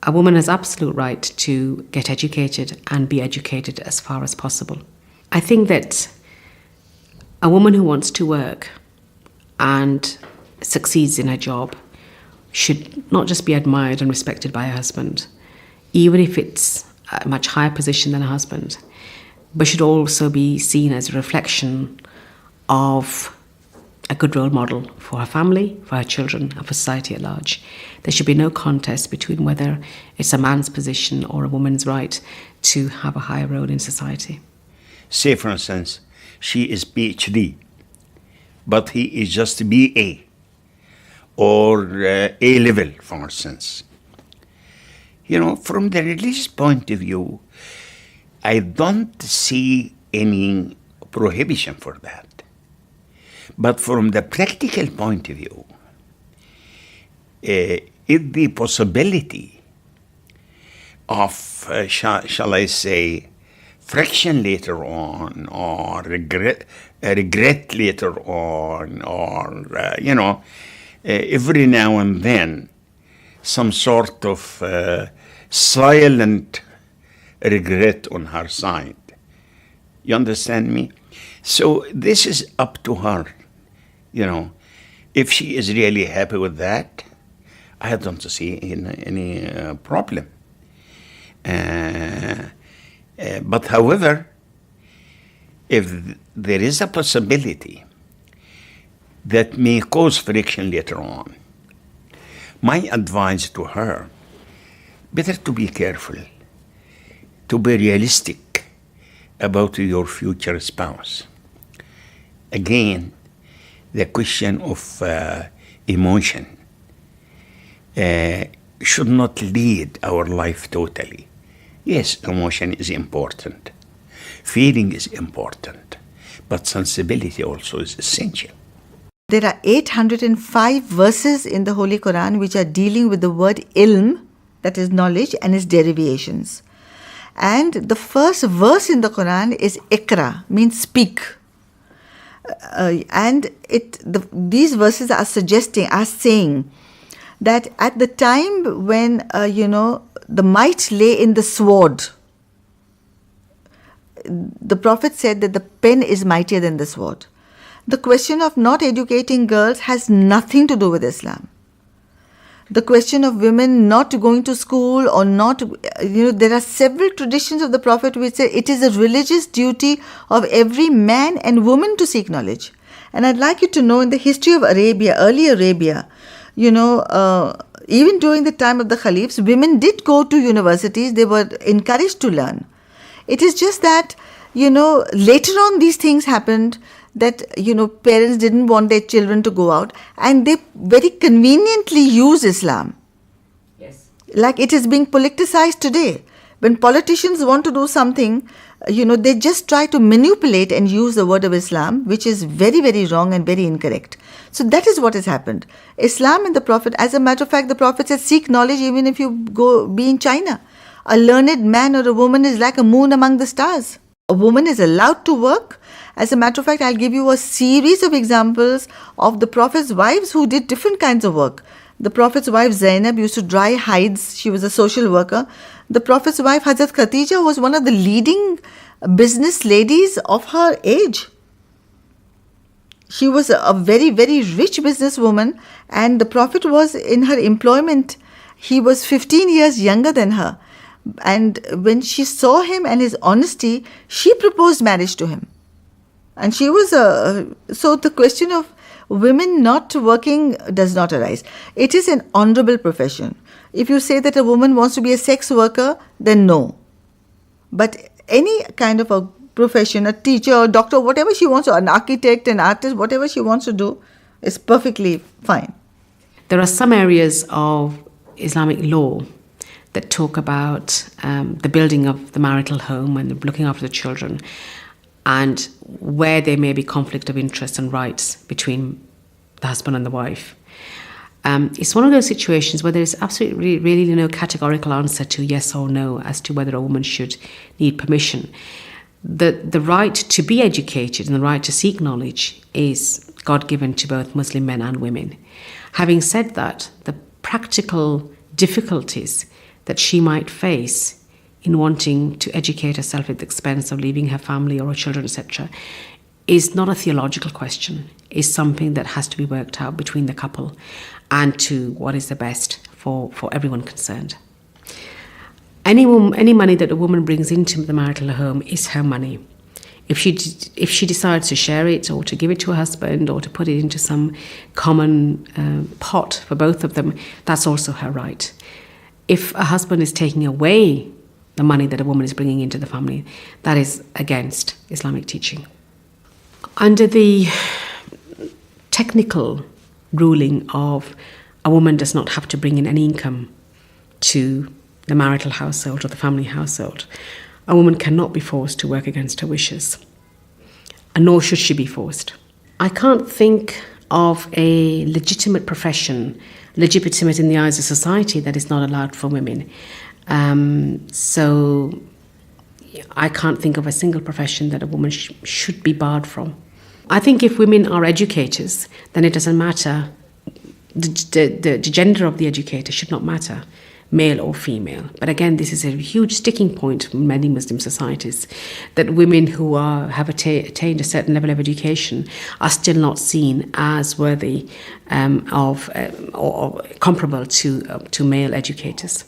a woman has absolute right to get educated and be educated as far as possible. I think that a woman who wants to work and succeeds in her job should not just be admired and respected by her husband, even if it's a much higher position than her husband, but should also be seen as a reflection of a good role model for her family, for her children, and for society at large. There should be no contest between whether it's a man's position or a woman's right to have a higher role in society. Say, for instance, she is PhD, but he is just BA or A level, for instance. You know, from the religious point of view, I don't see any prohibition for that. But from the practical point of view, is the possibility of, shall I say, friction later on, or regret later on, or, every now and then, some sort of silent regret on her side. You understand me? So this is up to her. If she is really happy with that, I don't see any problem. But however, if there is a possibility that may cause friction later on, my advice to her, better to be careful, to be realistic about your future spouse. Again, the question of emotion should not lead our life totally. Yes, emotion is important. Feeling is important. But sensibility also is essential. There are 805 verses in the Holy Quran which are dealing with the word ilm, that is knowledge, and its derivations. And the first verse in the Quran is Iqra, means speak. These verses are saying that at the time when, the might lay in the sword, the Prophet said that the pen is mightier than the sword. The question of not educating girls has nothing to do with Islam. The question of women not going to school or not, there are several traditions of the Prophet which say it is a religious duty of every man and woman to seek knowledge. And I'd like you to know, in the history of Arabia, early Arabia, even during the time of the Caliphs, women did go to universities. They were encouraged to learn. It is just that, later on these things happened, that, parents didn't want their children to go out, and they very conveniently use Islam. Yes. Like it is being politicized today. When politicians want to do something, they just try to manipulate and use the word of Islam, which is very, very wrong and very incorrect. So that is what has happened. Islam and the Prophet, as a matter of fact, the Prophet said, seek knowledge even if you be in China. A learned man or a woman is like a moon among the stars. A woman is allowed to work. As a matter of fact, I'll give you a series of examples of the Prophet's wives who did different kinds of work. The Prophet's wife Zainab used to dry hides. She was a social worker. The Prophet's wife Hazrat Khatija was one of the leading business ladies of her age. She was a very, very rich businesswoman, and the Prophet was in her employment. He was 15 years younger than her. And when she saw him and his honesty, she proposed marriage to him. And she was so the question of women not working does not arise. It is an honorable profession. If you say that a woman wants to be a sex worker, then no. But any kind of a profession, a teacher, a doctor, whatever she wants, or an architect, an artist, whatever she wants to do, is perfectly fine. There are some areas of Islamic law that talk about the building of the marital home and looking after the children, and where there may be conflict of interest and rights between the husband and the wife. It's one of those situations where there is absolutely really no categorical answer to yes or no as to whether a woman should need permission. The right to be educated and the right to seek knowledge is God-given to both Muslim men and women. Having said that, the practical difficulties that she might face in wanting to educate herself at the expense of leaving her family or her children, etc., is not a theological question. Is something that has to be worked out between the couple and to what is the best for everyone concerned. Any money that a woman brings into the marital home is her money. If she decides to share it or to give it to her husband or to put it into some common pot for both of them, that's also her right. If a husband is taking away the money that a woman is bringing into the family, that is against Islamic teaching. Under the technical ruling of a woman does not have to bring in any income to the marital household or the family household, a woman cannot be forced to work against her wishes, and nor should she be forced. I can't think of a legitimate profession, legitimate in the eyes of society, that is not allowed for women. So I can't think of a single profession that a woman should be barred from. I think if women are educators, then it doesn't matter. The gender of the educator should not matter, male or female. But again, this is a huge sticking point in many Muslim societies, that women who have attained a certain level of education are still not seen as worthy or comparable to male educators.